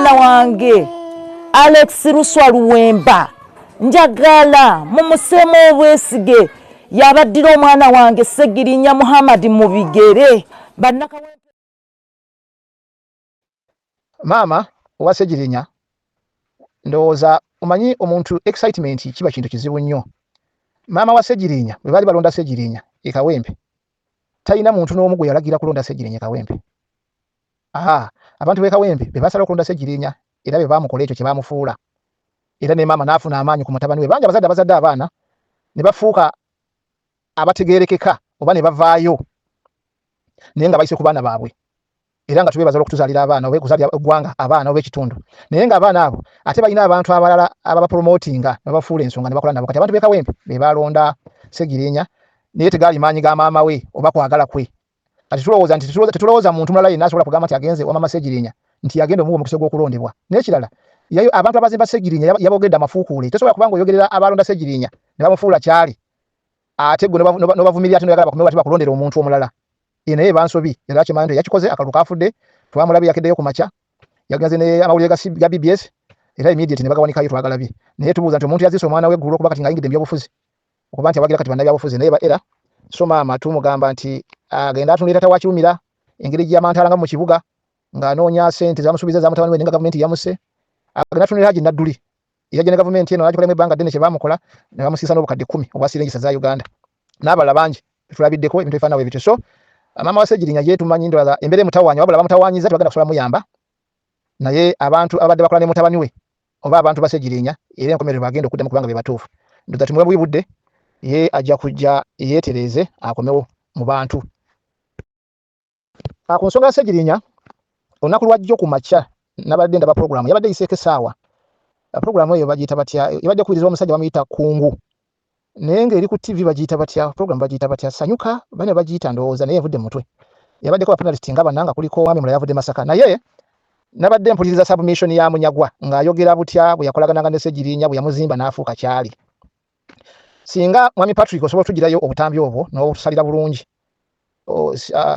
omwana wange Alex Ruswa Luwemba njagala mumusemo obwesige yabaddira omwana wange Segirinya Muhammad mu bigere bannakawempe. Mama owa Segirinya ndowooza omanyi omuntu excitement kiba kintu kizibu nnyo. Mama wa Segirinya bwe baali balonda Segirinya e Kawempe talina muntu n'omu gwe yalagira kulonda Segirinya Kawempe. Abantu b'e Kawempe be basala okulonda Segirinya era be baamukola ekyo kye baamufuula. Era ne mama n'afuna amaanyi ku mutabani we. Bangi abazadde abaana ne bafuuka abategeerekeka oba ne bavaayo naye nga bayise ku baana baabwe. Era nga tubeebaza okutuzaalira abaana oba okuzaalira eggwanga abaana oba ekitundu. Naye nga abaana abo ate balina abantu abalala ababapromotinga ne babafuula ensonga ne bakola nabo. Kati abantu b'e Kawempe be balonda Segirinya naye tegaali maanyi ga maama we oba kwagala kwe. Kati tulowooza nti tetulowooza muntu mulala yenna asobola kugamba nti agenze wa mama Segirinya nti yagenda omuwa omukisa gw'okulondebwa. N'ekirala abantu abazimba Segirinya yabogedde amafuukuule. Tosobola kubanga oyogerera abalonda Segirinya ne bamufuula kyali ate gwe n'obavumirira ate n'oyagala bakomeye bati bakulondera omuntu omulala. Naye bansobi era kimanyi nti yakikoze akalulu kaafudde twamulabye yakeddeyo ku makya yagenze ne amawulire ga BBS era immediate ne bagawanikayo twagalabye. Naye tubuuza nti omuntu yazise omwana we eggulo okuba kati ng'ayingidde mu byobufuzi okuba nti abagira kati bannabyabufuzi naye era so maama tumugamba nti agenda atunulira taata wa Kirumira engeri gy'amantala mu kibuga ng'anoonya ssente zamusuubiza za mutabani we nenga gavumenti yamusse agenda atunulira Haji Nadduli yajja ne gavumenti eno nagikolemu ebbanga ddene kye baamukola ne bamusiisa n'obukadde 10 obwa siringisa za Uganda n'abalala bangi tulabiddeko ebintu ebifaanana bwe bityo. So mama wa Segirinya ye tumanyi ndowooza embeera emutawaanya wabula bamutawaanyiza tebagenda kusobola muyamba naye abantu abadde bakola ne mutabani we oba abantu ba Segirinya era enkomerero bagenda okuddamu kubanga be batuufu. Ndowooza tumuwe bwibudde ye ajja kujja yeetereze akomewo mu bantu. Ku nsonga ya Segirinya olunaku lwajjo ku makya nabadde ndaba puroguramu yabadde yiseeko essaawa. Puroguramu eyo bagiyita batya yabadde kuwuliriza omusajja bamuyita Kungu naye ng'eri ku TV bagiyita batya puroguramu bagiyita batya Sanyuka bane bagiyita ndowooza naye evudde mutwe. Yabaddeko abapanalist nga bannanga kuliko Mwami Mulala yavudde Masaka naye nabadde mpuliriza submission ya Munyagwa ng'ayogera butya bwe yakolagananga ne Segirinya bwe yamuzimba n'afuuka kyali. Singa Mwami Patrick osobola otugirayo obutambi obwo n'obusalira bulungi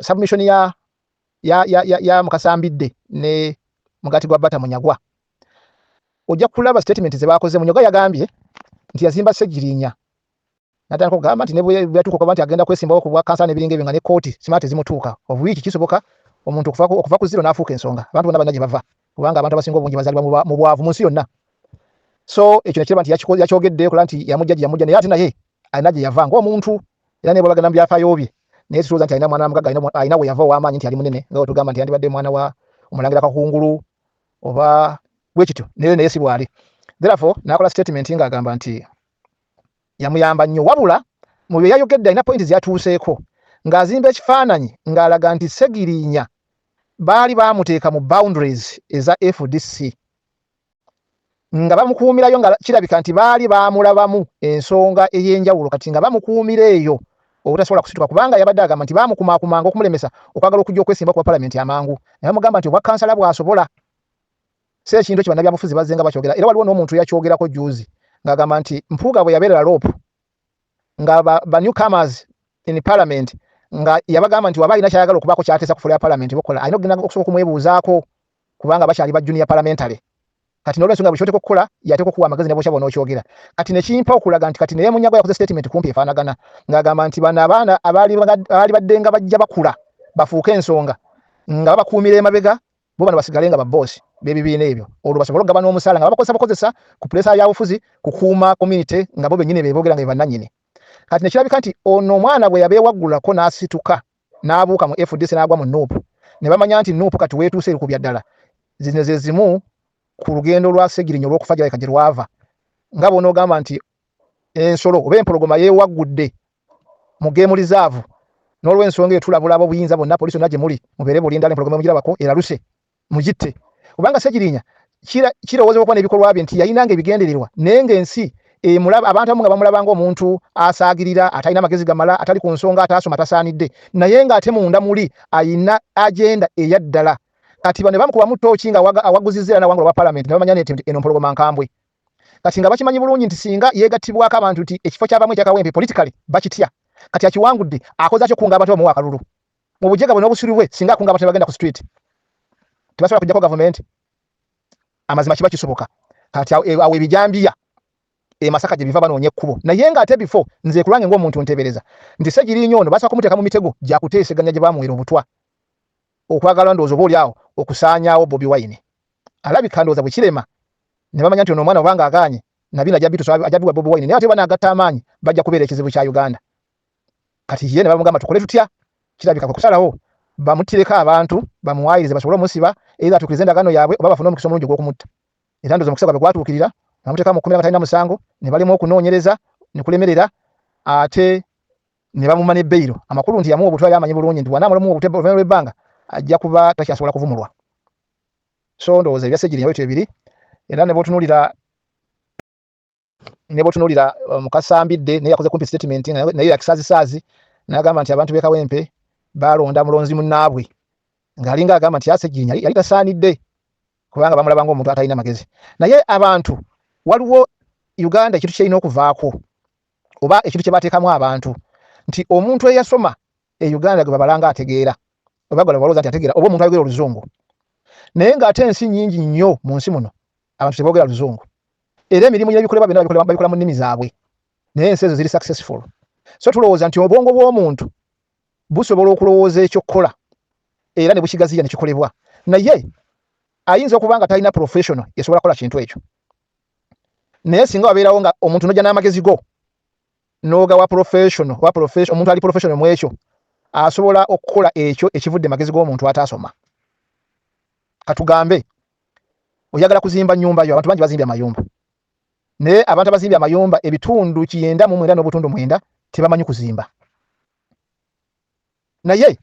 submission ya Mukasambidde ne Mugati gwa Bata Munyagwa ojja kulaba statement ze baakoze. Munyagwa yagambye nti yazimba Segirinya natandika okugamba nti ne bwe yatuuka okuba nti agenda kwesimbawo ku bwa kansala n'ebiringa ebyo nga ne kooti simaate zimutuuka obuwiiki kisoboka omuntu okuva ku zero n'afuuka ensonga. Abantu bonna balina gye bava kubanga abantu abasinga obungi bazaalibwa mu bwavu mu nsi yonna. So ekyo ne kiraba nti yakyogedde okola nti yamujja gye yamujja naye ate naye alina gye yava ng'omuntu era ne bolagana mu byafaayo bye naye tulowooza nti alina mwana mugaga alina we yava ow'amaanyi nti ali munene nga tugamba nti yandibadde mwana wa Omulangira Kakungulu oba bwe kityo naye si bwali. Therefore n'akola statement ng'agamba nti yamuyamba nnyo wabula mu bye yayogedde alina pointi zeyatuuseeko ng'azimba ekifaananyi ng'alaga nti Segirinya baali baamuteeka mu boundaries eza FDC nga bamukuumirayo nga kirabika nti baali baamulabamu ensonga ey'enjawulo kati nga bamukuumira eyo obutasobola kusituka kubanga yabadde agamba nti baamukumaakumanga okumulemesa okwagala okujja okwesimba ku palamenti amangu naye bamugamba nti obwa kansala bw'asobola. Si ekintu ekyo bannabyabufuzi bazzenga bakyogera era waliwo n'omuntu yakyogerako juuzi ng'agamba nti Mpuuga bwe yabeerera Rope nga ba newcomers in parliament nga yabagamba nti waba alina kyayagala okubaako kyateesa ku fula ya palamenti bokola alina okugenda okusobola okumwebuuzaako kubanga bakyali ba junior parliamentary. Kati n'olwensonga bwe kyoteeka okukola yateeka okuwa amagezi ne bw'okyaba n'okyogera. Kati ne kimpa okulaga nti kati naye Munyagwa yakoze statement kumpi efaanagana ng'agamba nti bano abaana abaali badde nga bajja bakula bafuuke ensonga nga babakuumira emabega bo bano basigale nga babboosi b'ebibiina ebyo olwo basobole okugabana omusaala nga bakozesa ku pulesa y'obufuzi kukuuma community nga bo bennyini beeboogera nga be bannannyini. Kati ne kirabika nti ono omwana bwe yabeewaggulako n'asituka n'abuuka mu FDC n'agwa mu Nuupu ne bamanya nti Nuupu kati weetuuse erikubya ddala. Zino ze zimu ku lugendo lwa Segirinya olw'okufa gy'aleka gye lwava nga bw'onoogamba nti ensolo oba empologoma yeewaggudde mu game reserve n'olw'ensonga eyo tulabulaba obuyinza bonna poliisi yonna gye muli mubeere bulindala empologoma mugirabako eraluse mugitte kubanga Segirinya kirowoozebwa okuba n'ebikolwa bye nti yayinanga ebigendererwa naye ng'ensi emulaba abantu abamu nga bamulaba ng'omuntu asaagirira atalina magezi gamala atali ku nsonga ataasoma tasaanidde naye ng'ate munda muli ayina agenda eya ddala. Kati bano bamukubamu ttooki nga awaguzizza era n'awangula wa palamenti ne bamanya nti eno mpologoma nkambwe. Kati nga bakimanyi bulungi nti singa yeegattibwako abantu nti ekifo ky'abamu ekya Kawempe politically bakitya kati akiwangudde akoze atyo kunga abantu bamuwa akalulu mu bujega bwe n'obusuuli bwe singa kunga abantu bagenda ku street tebasobola kujjako gavumenti amazima kiba kisoboka kati awe bijambia Masaka gye biva banoonye ekkubo naye nga ate before nze kulange ng'omuntu ntebereza nti Ssegirinnya ono basaba kumuteeka mu mitego gya kuteeseganya gye baamuwera obutwa okwagala ndowooza oba olyawo okusaanyaawo Bobi Wine alabika ndowooza bwe kirema ne bamanya nti ono omwana obanga agaanye nabina ajabiwa Bobi Wine naye ate banagatta amaanyi bajja kubeera ekizibu kya Uganda kati ye ne bamugamba tukole tutya kirabika kwe kusalawo bamutireko abantu bamuwaayirize basobole omusiba era atukirize endagaano yaabwe oba bafune omukisa omulungi gw'okumutta era ndowooza omukisa gwabwe gwatuukirira bamuteeka mu 10 talina musango ne balimu okunoonyereza ne kulemerera ate ne bamuma ne bbeiro amakulu nti yamuwa obutwa yamanyi bulungi nti wanaamulamu obutwa lw'ebbanga ajja kuba takyasobola kuvumulwa so ndowooza ebya Ssegirinnya bwe ebiri era ne bw'otunuulira mukasambidde naye yakoze kumpi statement naye yakisaazisaazi n'agamba nti abantu b'e Kawempe balonda mulonzi munnaabwe ng'alinga agamba nti Ssegirinnya yali tasaanidde kubanga bamulaba ng'omuntu atalina magezi naye abantu waliwo Uganda ekintu kyerina okuvaako oba ekintu kye bateekamu abantu nti omuntu eyasoma Uganda gwe babalanga ategeera oba gwe balowooza nti ategeera oba omuntu ayogera Oluzungu naye ng'ate ensi nnyingi nnyo mu nsi muno abantu teboogera Luzungu era emirimu n'ebikolebwa byonna babikola mu nnimi zaabwe naye ensi ezo ziri successful so tulowooza nti obwongo bw'omuntu busobola okulowooza ekyokukola era ne bukigaziya ne kikolebwa naye ayinza okuba nga talina professional yasobola kukola kintu ekyo naye singa wabeerawo nga omuntu n'ojja n'amagezi go n'ogawa professional omuntu ali professional mu ekyo asobola okukola ekyo ekivudde magezi g'omuntu ataasoma katugambe oyagala kuzimba nnyumba yo abantu bangi bazimbye amayumba naye abantu abazimbye amayumba ebitundu 9 n'obutundu 9 tebamanyi kuzimba naye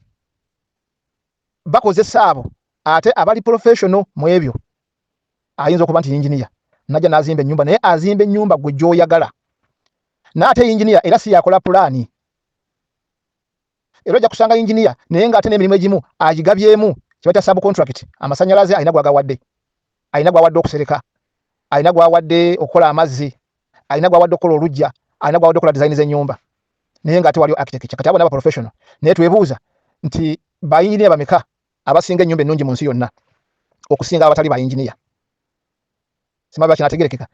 bakozesa abo ate abali professional mu ebyo ayinza okuba nti engineer najja n'azimba ennyumba naye azimba ennyumba gwe gy'oyagala n'ate engineer era si yakola pulaani era ojja kusanga engineer naye ng'ate n'emirimu egimu agigabyemu kibayita subcontract amasannyalaze alina gw'agawadde alina gw'awadde okusereka alina gw'awadde okukola amazzi alina gw'awadde okukola olujja alina gw'awadde okukola design z'ennyumba naye ng'ate waliwo architecture kati abo naba professional naye twebuuza nti ba engineer bameka abasinga ennyumba ennungi mu nsi yonna okusinga abatali ba engineer simaba kinategerekeka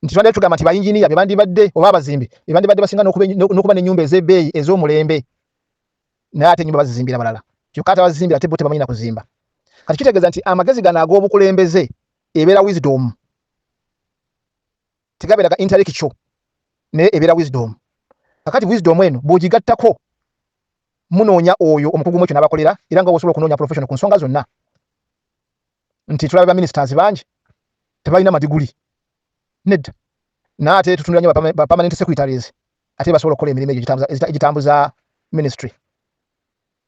nti twandale tugamba nti ba engineer be bandibadde oba abazimbi be bandibadde basinga n'okuba n'ennyumba ez'ebbeeyi ez'omulembe naye ate ennyumba bazizimbira balala kyokka ate abazizimbira ate bo tebamanyi na kuzimba kati kitegeeza nti amagezi gano ag'obukulembeze ebeera wisdom tegabeeraga intellectual naye ebeera wisdom kakati wisdom eno bw'ogigattako munoonya oyo omukugu mu ekyo n'abakolera era nga osobola okunoonya professional ku nsonga zonna nti tulaba ba ministers bangi tebalina madiguli nedda n'ate tutunula nnyo ba permanent secretaries ate basobola okukola emirimu egyo egitambuza ministry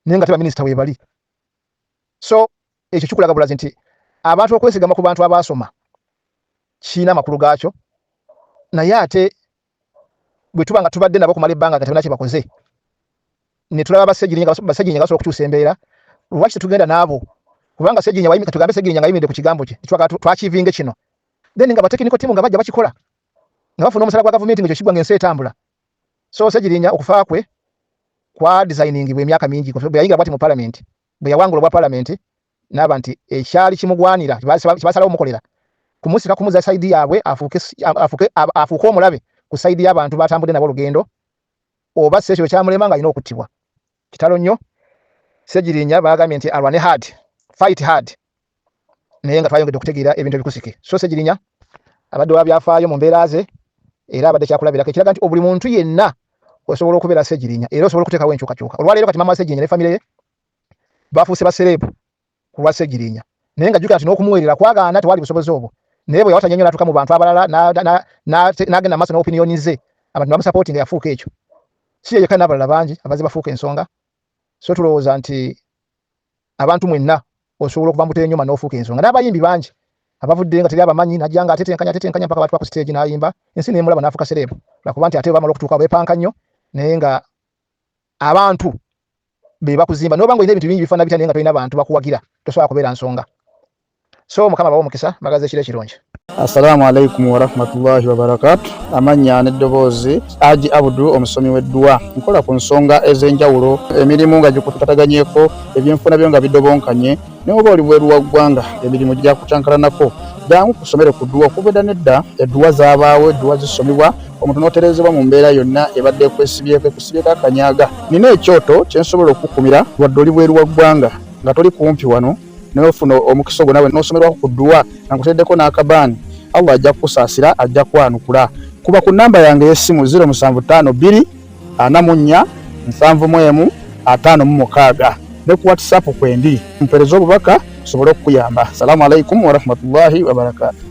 naye nga te ba minisita weebali so ekyo kikulaga bulazi nti abantu okwesigama ku bantu abaasoma kiina amakulu gaakyo naye ate bwe tuba nga tubadde nabo kumala ebbanga nga tebana kye bakoze ne tulaba Bassegirinnya basobola okukyusa embeera lwaki tetugenda naabo kubanga Ssegirinnya wayimika tugambe Ssegirinnya nga ayimiridde ku kigambo kye twakivinga kino then nga batekniko timu nga bajja bakikola nga bafuna omusala gwa gavumenti ng'ekyo kigwa ng'ensi etambula so Ssegirinnya okufa kwe kwa designing bwe emyaka mingi bwe yayingira bwati mu parliament bwe yawangula obwa parliament n'aba nti ekyali kimugwanira kibasalawo omukolera kumusika kumuza saidi yaabwe afuuke omulabe ku saidi y'abantu batambudde nabo olugendo oba si ekyo kyamulema nga alina okuttibwa kitalo nnyo Ssegirinnya baagambye nti alwane hard fight hard naye nga twayongedde okutegeera ebintu ebikusike so Ssegirinnya abadde wa byafaayo mu mbeera ze era abadde kyakulabirako ekiraga nti buli muntu yenna osobola okubeera Ssegirinnya era osobola okuteekawo enkyukakyuka olwaleero kati maama Ssegirinnya ne famire ye bafuuse basereebu ku lwa Ssegirinnya naye nga jjukira nti n'okumuweerera kwagaana tewali busobozi obwo naye bwe yawatanya nnyo n'atuuka mu bantu abalala n'agenda maaso n'opiniyoni ze abantu bamusapootinga yafuuka ekyo si yekka n'abalala bangi abaze bafuuka ensonga so tulowooza nti abantu mwenna osobola okuva mutera ennyuma n'ofuuka ensonga n'abayimbi bangi abavudde nga teri abamanyi najja nga atetenkanya mpaka batwa ku stage n'ayimba ensi n'emulaba n'afuuka sereebu lwakuba nti ate bamala okutuuka beepanka nnyo naye nga abantu be bakuzimba n'oba ng'olina ebintu bingi bifaana bitya naye nga tolina bantu bakuwagira tosobola kubeera nsonga so mukama bawo mukisa bagaze ekiro ekirungi. Assalamu alaikum warahmatullahi wabarakatu. Amanya n'eddoboozi Haji Abdu omusomi w'eddua nkola ku nsonga ez'enjawulo emirimu nga gikutataganyeko ebyenfuna byo nga bidobonkanye ne oba oli bweru wa ggwanga emirimu gya kucankalanako jangu kusomere ku dduwa okubeda nedda edduwa zabaawo edduwa zisomebwa omuntu n'oterezebwa mu mbeera yonna ebadde ekwesibyeko ekusibyeko akanyaaga. Nina ekyoto kye nsobola okukumira wadde oli bweru wa ggwanga nga toli kumpi wano n'ofuna omukisa ogwo nawe n'osomerwako ku dduwa nga nkuteddeko n'akabaani. Allah ajja kukusaasira, ajja kwanukula. Kuba ku namba yange y'essimu 0752 44 71 56 ne ku WhatsApp kwendi mpereza obubaka sobole okukuyamba. Assalamu alaikum wa rahmatullahi wa barakatuh.